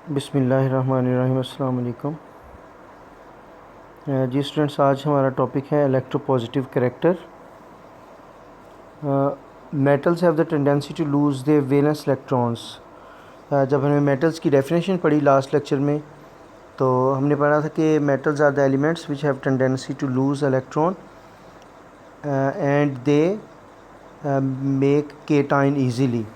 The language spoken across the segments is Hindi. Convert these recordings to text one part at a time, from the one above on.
बिस्मिल्लाहिर्रहमानिर्रहीम। अस्सलाम वालेकुम। जी स्टूडेंट्स, आज हमारा टॉपिक है electropositive character. Metals have the tendency to lose their valence electrons. जब हमने मेटल्स की डेफिनेशन पढ़ी लास्ट लेक्चर में, तो हमने पढ़ा था कि metals are the elements which have tendency to lose electron and they make cation easily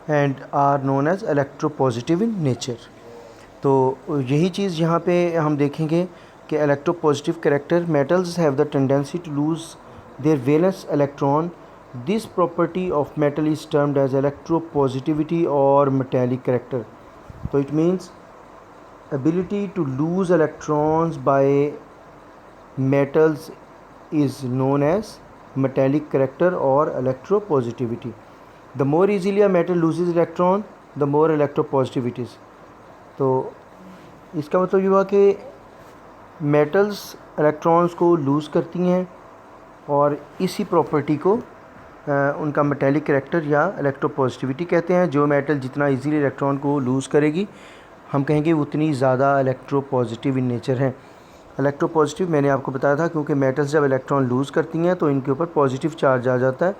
and are known as electropositive in nature. तो यही चीज़ यहाँ पे हम देखेंगे कि electropositive character, metals have the tendency to lose their valence electron. This property of metal is termed as electropositivity और मेटेलिक कैरेक्टर। तो it means ability to lose electrons by metals is known as metallic character or electropositivity. The more easily a metal loses electron, the more electropositive it is. तो इसका मतलब ये हुआ कि मेटल्स इलेक्ट्रॉन्स को लूज़ करती हैं और इसी प्रॉपर्टी को उनका मेटेलिक कैरेक्टर या इलेक्ट्रोपॉजिटिविटी कहते हैं। जो मेटल जितना इजीली इलेक्ट्रॉन को लूज़ करेगी, हम कहेंगे उतनी ज़्यादा इलेक्ट्रोपॉजिटिव इन नेचर है। इलेक्ट्रोपॉजिटिव मैंने आपको बताया था, क्योंकि मेटल्स जब इलेक्ट्रॉन लूज़ करती हैं तो इनके ऊपर पॉजिटिव चार्ज आ जाता है,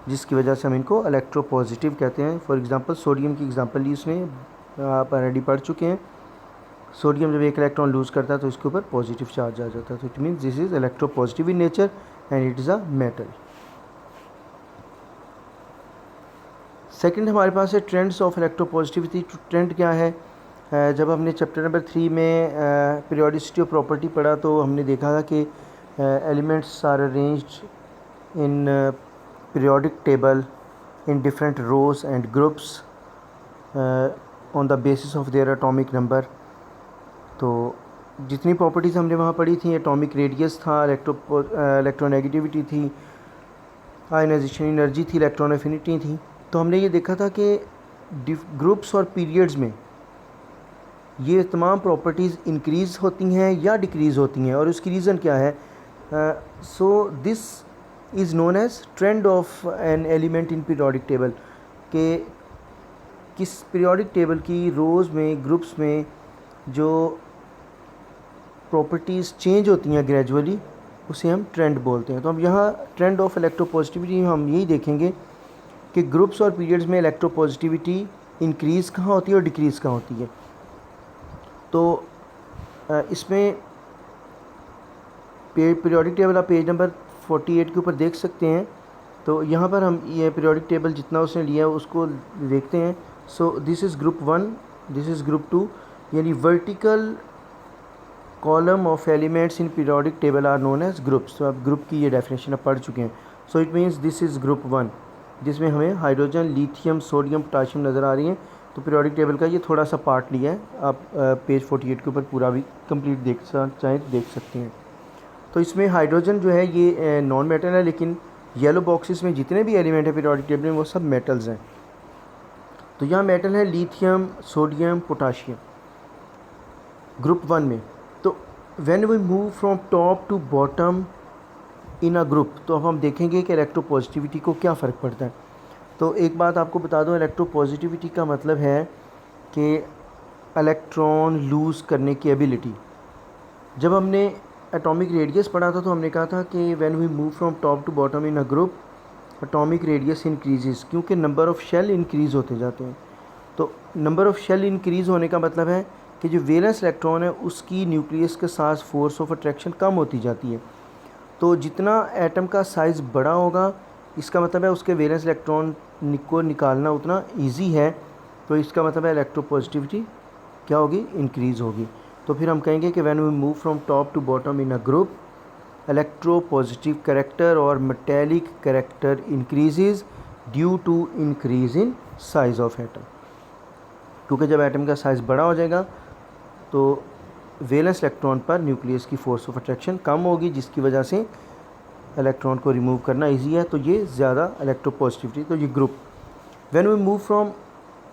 जिसकी वजह से हम इनको इलेक्ट्रोपॉजिटिव कहते हैं। फॉर एग्जांपल सोडियम की एग्जांपल ली उसमें आप ऑलरेडी पढ़ चुके हैं। सोडियम जब एक इलेक्ट्रॉन लूज़ करता है तो इसके ऊपर पॉजिटिव चार्ज आ जाता है। तो it means this is electropositive in nature and it is a metal. Second हमारे पास है ट्रेंड्स ऑफ इलेक्ट्रोपॉजिटिविटी। ट्रेंड क्या है? जब हमने चैप्टर नंबर 3 में पीरियोडिसिटी ऑफ प्रॉपर्टी पढ़ा, तो हमने देखा था कि elements are arranged in periodic table in different rows and groups on the basis of their atomic number. तो जितनी प्रॉपर्टीज़ हमने वहाँ पढ़ी थी, एटॉमिक रेडियस था, इलेक्ट्रोनेगेटिविटी थी, आयनाइजेशन एनर्जी थी, इलेक्ट्रॉन एफिनिटी थी। तो हमने ये देखा था कि ग्रुप्स और पीरियड्स में ये तमाम प्रॉपर्टीज़ इंक्रीज़ होती हैं या डिक्रीज़ होती हैं, और उसकी रीज़न क्या है? So this is known as trend of an element in periodic table. के किस पीरियोडिक टेबल की रोज़ में, ग्रुप्स में जो प्रॉपर्टीज़ चेंज होती हैं ग्रेजुअली, उसे हम ट्रेंड बोलते हैं। तो हम यहाँ ट्रेंड ऑफ इलेक्ट्रोपॉजिटिविटी हम यही देखेंगे कि ग्रुप्स और पीरियड्स में इलेक्ट्रोपॉजिटिविटी इंक्रीज़ कहाँ होती है और डिक्रीज़ कहाँ होती है। तो इसमें पीरियोडिक टेबल आप पेज नंबर 48 के ऊपर देख सकते हैं। तो यहाँ पर हम ये पीरियोडिक टेबल जितना उसने लिया है उसको देखते हैं। So this is group 1, this is group 2, यानी vertical column of elements in periodic table are known as groups. तो आप ग्रुप की ये डेफिनेशन आप पढ़ चुके हैं। So it means this is group 1, जिसमें हमें हाइड्रोजन, लिथियम, सोडियम, पोटाशियम नज़र आ रही हैं। तो पीरियोडिक टेबल का ये थोड़ा सा पार्ट लिया है, आप पेज 48 के ऊपर पूरा भी कंप्लीट चाहें तो देख सकते हैं। तो इसमें हाइड्रोजन जो है ये नॉन मेटल है, लेकिन येलो बॉक्सेस में जितने भी एलिमेंट है पीरियोडिक टेबल में वो सब मेटल्स हैं। तो यहाँ मेटल है लिथियम, सोडियम, पोटाशियम ग्रुप 1 में। तो when we move from top to bottom in a group, तो अब हम देखेंगे कि इलेक्ट्रोपॉजिटिविटी को क्या फ़र्क पड़ता है। तो एक बात आपको बता दूं, इलेक्ट्रोपॉजिटिविटी का मतलब है कि इलेक्ट्रॉन लूज़ करने की एबिलिटी। जब हमने एटॉमिक रेडियस पढ़ा था तो हमने कहा था कि when we move from top to bottom in a group, atomic radius increases, क्योंकि नंबर ऑफ़ शेल इंक्रीज़ होते जाते हैं। तो नंबर ऑफ़ शेल इंक्रीज़ होने का मतलब है कि जो वैलेंस इलेक्ट्रॉन है उसकी न्यूक्लियस के साथ फोर्स ऑफ अट्रैक्शन कम होती जाती है। तो जितना एटम का साइज़ बड़ा होगा, इसका मतलब है उसके वैलेंस इलेक्ट्रॉन को निकालना उतना इजी है। तो इसका मतलब है इलेक्ट्रोपॉजिटिविटी क्या होगी? इंक्रीज़ होगी। तो फिर हम कहेंगे कि when we move from top to bottom in a group, electropositive character और metallic character increases due to increase in size of atom. क्योंकि जब एटम का साइज़ बड़ा हो जाएगा तो वैलेंस इलेक्ट्रॉन पर न्यूक्लियस की फोर्स ऑफ अट्रैक्शन कम होगी, जिसकी वजह से इलेक्ट्रॉन को रिमूव करना इजी है। तो ये ज़्यादा इलेक्ट्रोपॉजिटिविटी। तो ये group when we move from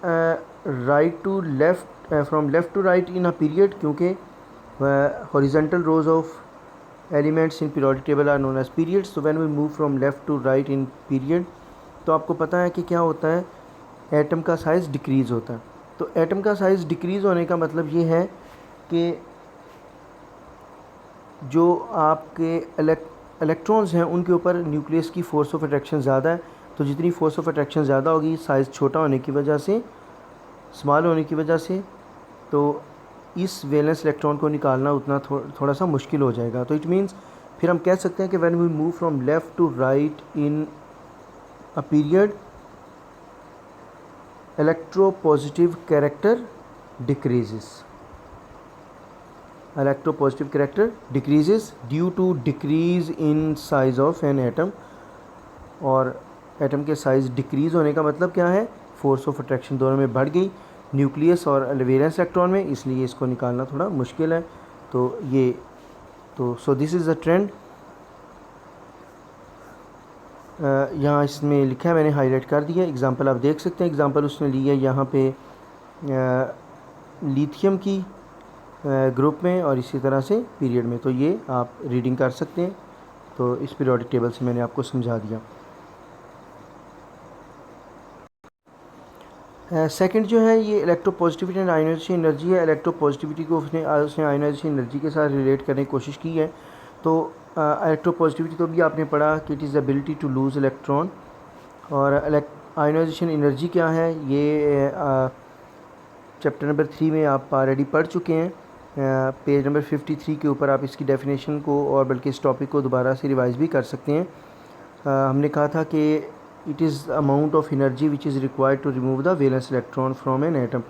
right to left, from left to right in a period, क्योंकि horizontal rows of elements in periodic table are known as periods. तो when we move from left to right in period, तो आपको पता है कि क्या होता है एटम का साइज़ डिक्रीज़ होता है। तो एटम का साइज़ डिक्रीज़ होने का मतलब ये है कि जो आपके इलेक्ट्रॉन्स हैं उनके ऊपर न्यूक्लियस की फ़ोर्स ऑफ अट्रैक्शन ज़्यादा है। तो जितनी फ़ोर्स ऑफ अट्रैक्शन ज़्यादा होगी, साइज़ छोटा होने की वजह से, स्मॉल होने की वजह से, तो इस वैलेंस इलेक्ट्रॉन को निकालना उतना थोड़ा सा मुश्किल हो जाएगा। तो इट मीन्स फिर हम कह सकते हैं कि when we move from left to right in a period, electropositive character decreases. Electropositive character decreases due to decrease in size of an atom। और एटम के साइज़ डिक्रीज़ होने का मतलब क्या है, फोर्स ऑफ अट्रैक्शन दोनों में बढ़ गई, न्यूक्लियस और वैलेंस इलेक्ट्रॉन में, इसलिए इसको निकालना थोड़ा मुश्किल है। तो ये सो दिस इज़ अ ट्रेंड। यहाँ इसमें लिखा है, मैंने हाईलाइट कर दिया। एग्जांपल आप देख सकते हैं, एग्जांपल उसने ली है यहाँ पे लिथियम की ग्रुप में और इसी तरह से पीरियड में। तो ये आप रीडिंग कर सकते हैं। तो इस पीरियोडिक टेबल से मैंने आपको समझा दिया। सेकंड जो है ये इलेक्ट्रोपॉजिटिविटी एंड आयोनाइजेशन एनर्जी है। इलेक्ट्रोपॉजिटिविटी को उसने आयोनाइजेशन एनर्जी के साथ रिलेट करने की कोशिश की है। तो इलेक्ट्रोपॉजिटिविटी तो भी आपने पढ़ा कि it is ability to lose electron. और आयोनाइजेशन एनर्जी क्या है, ये चैप्टर नंबर 3 में आप ऑलरेडी पढ़ चुके हैं। पेज नंबर 53 के ऊपर आप इसकी डेफिनेशन को और बल्कि इस टॉपिक को दोबारा से रिवाइज़ भी कर सकते हैं। हमने कहा था कि it is amount of energy which is required to remove the valence electron from an atom.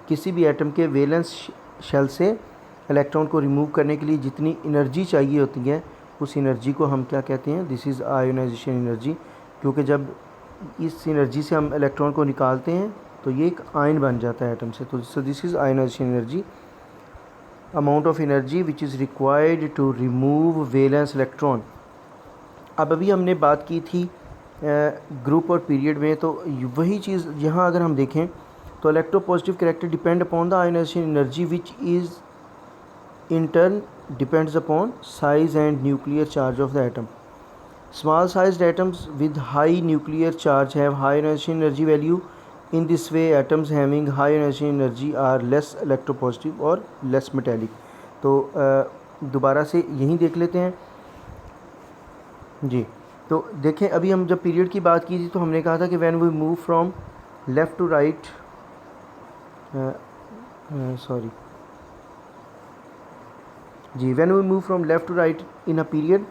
किसी भी एटम के वैलेंस शेल से इलेक्ट्रॉन को रिमूव करने के लिए जितनी एनर्जी चाहिए होती है, उस एनर्जी को हम क्या कहते हैं, दिस इज़ आयोनाइजेशन एनर्जी। क्योंकि जब इस एनर्जी से हम इलेक्ट्रॉन को निकालते हैं तो ये एक आयन बन जाता है एटम से। तो this is ionization energy, amount of energy which is required to remove valence electron. अब अभी हमने बात की थी ग्रुप और पीरियड में, तो वही चीज़ यहाँ अगर हम देखें तो electropositive character depend upon the ionization energy which is in turn depends upon size and nuclear charge of the atom. Small sized atoms with high nuclear charge have high ionization energy value. In this way atoms having high ionization energy are less electropositive or less metallic. तो दोबारा से यहीं देख लेते हैं जी। तो देखें, अभी हम जब पीरियड की बात की थी तो हमने कहा था कि when we move from left to right, sorry जी, when we move from left to right in a period,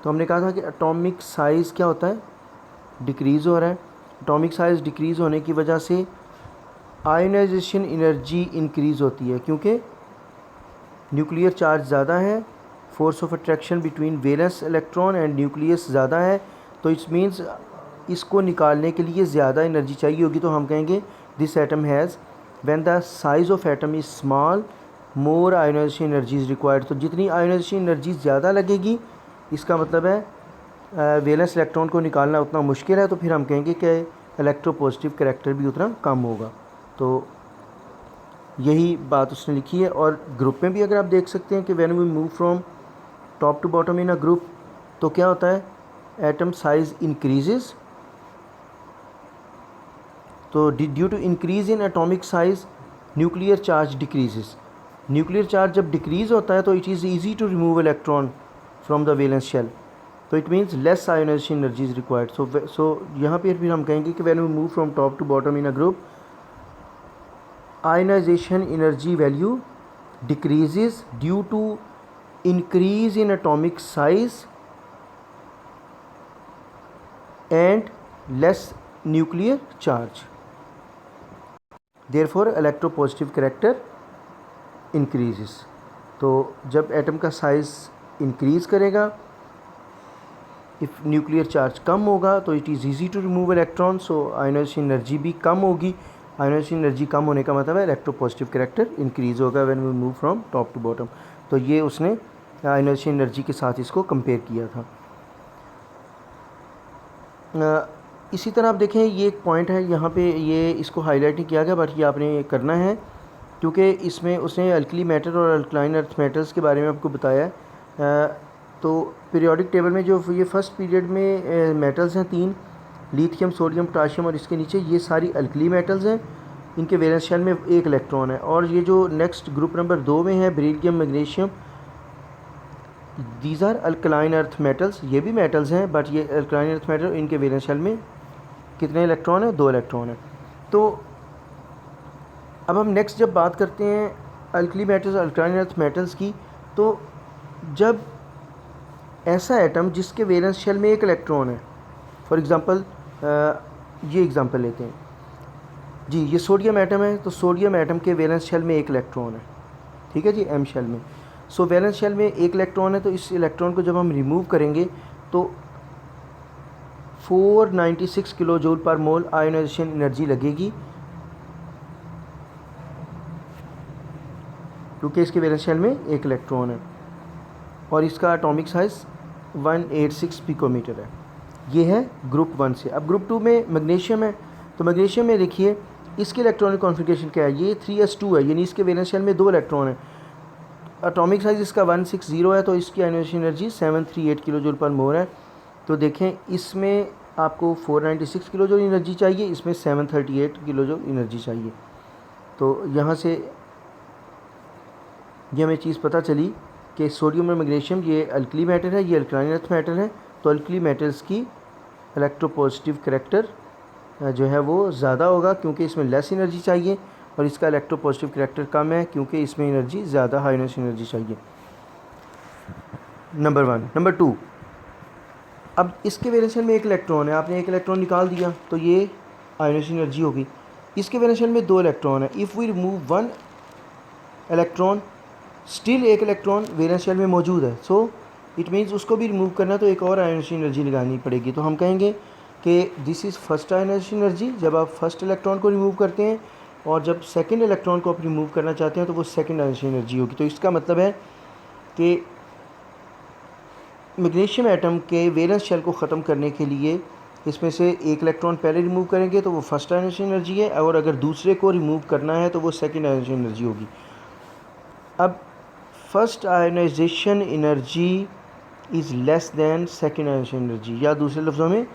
तो हमने कहा था कि एटॉमिक साइज़ क्या होता है, डिक्रीज़ हो रहा है। एटॉमिक साइज़ डिक्रीज़ होने की वजह से आयोनाइजेशन एनर्जी इंक्रीज़ होती है, क्योंकि न्यूक्लियर चार्ज ज़्यादा है, force of attraction between valence electron and nucleus ज़्यादा है। तो इट्स मीन्स इसको निकालने के लिए ज़्यादा एनर्जी चाहिए होगी। तो हम कहेंगे this atom has, when the size of atom is small more ionization energy is required. तो जितनी आयोनाइजेशन एनर्जी ज़्यादा लगेगी, इसका मतलब है वैलेंस इलेक्ट्रॉन को निकालना उतना मुश्किल है। तो फिर हम कहेंगे कि इलेक्ट्रोपॉजिटिव कैरेक्टर भी उतना कम होगा। तो यही बात उसने लिखी है। और ग्रुप में भी अगर आप देख सकते हैं कि when we move from top to bottom in a group, तो क्या होता है, एटम साइज इंक्रीजेज। तो due to increase in atomic size nuclear charge decreases. Nuclear charge जब डिक्रीज़ होता है तो it is easy to remove electron from the valence shell. तो it means less ionization energy is required. So यहाँ पर फिर हम कहेंगे कि when we move from top to bottom in a group, ionization energy value decreases due to increase in atomic size and less nuclear charge. Therefore electropositive character increases. तो जब एटम का साइज़ इंक्रीज़ करेगा, इफ़ न्यूक्लियर चार्ज कम होगा, तो it is easy to remove electron. So ionization energy भी कम होगी। आयोनाइजेशन एनर्जी कम होने का मतलब है इलेक्ट्रोपॉजिटिव कैरेक्टर इंक्रीज़ होगा when we move from top to bottom. तो ये उसने आयोनाइजेशन एनर्जी के साथ इसको कंपेयर किया था। इसी तरह आप देखें, ये एक पॉइंट है यहाँ पे, ये इसको हाईलाइट नहीं किया गया बट ये आपने करना है, क्योंकि इसमें उसने अल्कली मैटर और अल्कलाइन अर्थ मेटल्स के बारे में आपको बताया है। तो पीरियोडिक टेबल में जो ये फर्स्ट पीरियड में मेटल्स हैं 3, लिथियम, सोडियम, पोटाशियम और इसके नीचे ये सारी अल्कली मेटल्स हैं, इनके वैलेंस शेल में एक इलेक्ट्रॉन है। और ये जो नेक्स्ट ग्रुप नंबर 2 में है beryllium, magnesium, these are alkaline earth metals, ये भी मेटल्स हैं बट ये अल्कलाइन अर्थ मेटल, इनके वैलेंस शेल में कितने इलेक्ट्रॉन है? 2 इलेक्ट्रॉन है। तो अब हम नेक्स्ट जब बात करते हैं alkali metals, alkaline earth metals की, तो जब ऐसा एटम जिसके वैलेंस शेल में एक इलेक्ट्रॉन है, फॉर एग्ज़ाम्पल ये एग्ज़ाम्पल लेते हैं जी, ये सोडियम एटम है, तो सोडियम एटम के वैलेंस शेल में एक इलेक्ट्रॉन है, ठीक है जी, एम शेल में। सो वैलेंस शेल में एक इलेक्ट्रॉन है, तो इस इलेक्ट्रॉन को जब हम रिमूव करेंगे तो 496 किलो जूल पर मोल आयोनाइजेशन एनर्जी लगेगी, क्योंकि इसके वैलेंस शेल में एक इलेक्ट्रॉन है और इसका एटॉमिक साइज़ 186 पिकोमीटर है। ये है ग्रुप 1 से। अब ग्रुप 2 में मैग्नीशियम है, तो मैग्नीशियम में देखिए इसके इलेक्ट्रॉनिक कॉन्फ़िगरेशन क्या है, ये 3s2 है, यानी इसके वैलेंस शेल में 2 इलेक्ट्रॉन है। एटॉमिक साइज़ इसका 160 है, तो इसकी आयोनाइजेशन एनर्जी 738 किलो जूल पर मोल है। तो देखें इसमें आपको 496 किलो जूल एनर्जी चाहिए, इसमें 738 किलो जूल एनर्जी चाहिए। तो यहाँ से ये हमें चीज़ पता चली कि सोडियम और मैग्नीशियम ये अल्कली मेटल है, ये अल्कलाइन अर्थ मेटल है। तो अल्कली मेटल्स की इलेक्ट्रोपॉजिटिव करैक्टर जो है वो ज़्यादा होगा, क्योंकि इसमें लेस एनर्जी चाहिए, और इसका इलेक्ट्रोपॉजिटिव करैक्टर कम है क्योंकि इसमें एनर्जी ज़्यादा, हाईनेस एनर्जी चाहिए। नंबर 1। नंबर 2, अब इसके वैलेंस शेल में एक इलेक्ट्रॉन है, आपने एक इलेक्ट्रॉन निकाल दिया तो ये आयोनाइजेशन एनर्जी होगी। इसके वैलेंस शेल में 2 इलेक्ट्रॉन है, if we remove 1 electron still एक इलेक्ट्रॉन वैलेंस शेल में मौजूद है, सो इट मीन्स उसको भी रिमूव करना तो एक और आयोनाइजेशन एनर्जी लगानी पड़ेगी। तो हम कहेंगे कि this is first ionization energy, जब आप फर्स्ट इलेक्ट्रॉन को रिमूव करते हैं, और जब सेकंड इलेक्ट्रॉन को आप रिमूव करना चाहते हैं तो वो सेकंड आयोनाइजेशन एनर्जी होगी। तो इसका मतलब है कि मैग्नीशियम एटम के वैलेंस शेल को ख़त्म करने के लिए इसमें से एक इलेक्ट्रॉन पहले रिमूव करेंगे तो वो फर्स्ट आयोनाइजेशन एनर्जी है, और अगर दूसरे को रिमूव करना है तो वो सेकंड आयोनाइजेशन एनर्जी होगी। अब first ionization energy is less than second ionization energy, या दूसरे लफ्ज़ों में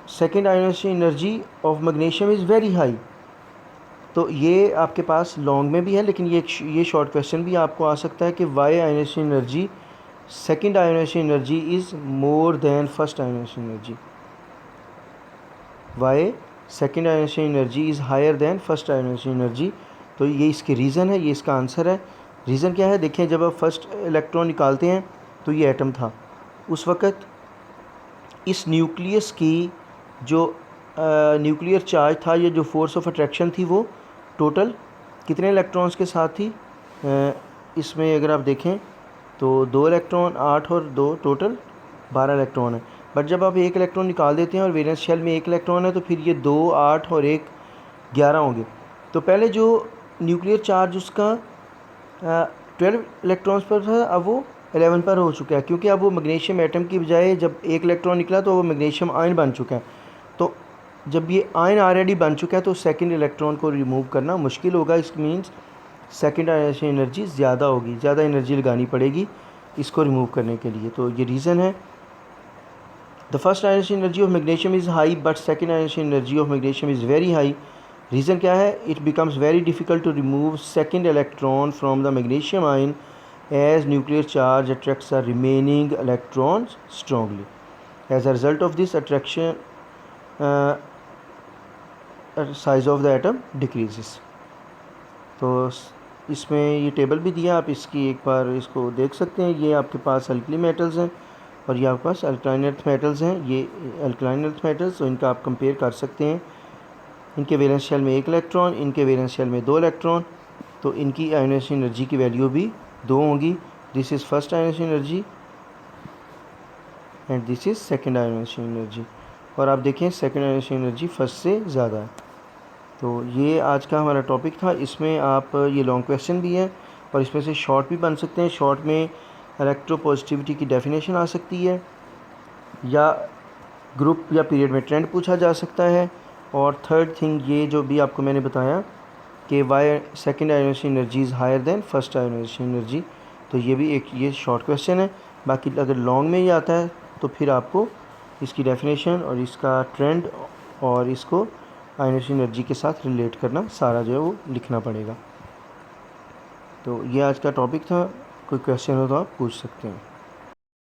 second ionization energy of magnesium is very high. तो ये आपके पास लॉन्ग में भी है, लेकिन ये शॉर्ट क्वेश्चन भी आपको आ सकता है कि why ionization energy, second ionization energy is more than first ionization energy, why second ionization energy is higher than first ionization energy. तो ये इसके रीज़न है, ये इसका आंसर है। रीज़न क्या है, देखें जब आप फर्स्ट इलेक्ट्रॉन निकालते हैं तो ये एटम था, उस वक़्त इस न्यूक्लियस की जो न्यूक्लियर चार्ज था, ये जो फोर्स ऑफ अट्रैक्शन थी, वो टोटल कितने इलेक्ट्रॉन्स के साथ थी? इसमें अगर आप देखें तो 2 इलेक्ट्रॉन, 8 और 2 टोटल 12 इलेक्ट्रॉन है। बट जब आप एक इलेक्ट्रॉन निकाल देते हैं और वैलेंस शेल में एक इलेक्ट्रॉन है, तो फिर ये 2, 8 और 1 11 होंगे। तो पहले जो न्यूक्लियर चार्ज उसका 12 इलेक्ट्रॉन्स पर था, अब वो 11 पर हो चुका है, क्योंकि अब वो मैग्नीशियम एटम की बजाय जब एक इलेक्ट्रॉन निकला तो वो मैग्नीशियम आयन बन चुका है। तो जब ये आयन ऑलरेडी बन चुका है तो सेकंड इलेक्ट्रॉन को रिमूव करना मुश्किल होगा। इस मीन्स सेकंड आयोनाइजेशन एनर्जी ज़्यादा होगी, ज़्यादा एनर्जी लगानी पड़ेगी इसको रिमूव करने के लिए। तो ये रीज़न है। The first ionization energy of magnesium is high but second ionization energy of magnesium is very high. Reason क्या है? It becomes very difficult to remove second electron from the magnesium ion as nuclear charge attracts the remaining electrons strongly. As a result of this attraction, size of the atom decreases. तो इसमें ये टेबल भी दिया, आप इसकी एक बार इसको देख सकते हैं। ये आपके पास अल्कली मेटल्स हैं और ये आपके पास अल्कलाइन अर्थ मेटल्स हैं। ये अल्कलाइन अर्थ मेटल्स, तो इनका आप कंपेयर कर सकते हैं। इनके वैलेंस शेल में 1 इलेक्ट्रॉन, इनके वैलेंस शेल में 2 इलेक्ट्रॉन, तो इनकी आयोनाइजेशन एनर्जी की वैल्यू भी 2 होंगी। This is first ionization energy and this is second ionization energy. और आप देखें सेकंड आयोनाइजेशन एनर्जी फर्स्ट से ज़्यादा है। तो ये आज का हमारा टॉपिक था। इसमें आप ये लॉन्ग क्वेश्चन भी है और इसमें से शॉर्ट भी बन सकते हैं। शॉर्ट में इलेक्ट्रोपॉजिटिविटी की डेफिनेशन आ सकती है, या ग्रुप या पीरियड में ट्रेंड पूछा जा सकता है। और थर्ड थिंग ये जो भी आपको मैंने बताया कि why second ionization energy is higher than first ionization energy, तो ये भी एक ये शॉर्ट क्वेश्चन है। बाकी अगर लॉन्ग में ही आता है तो फिर आपको इसकी डेफिनेशन और इसका ट्रेंड और इसको आयनोस एनर्जी के साथ रिलेट करना सारा जो है वो लिखना पड़ेगा। तो ये आज का टॉपिक था। कोई क्वेश्चन हो तो आप पूछ सकते हैं।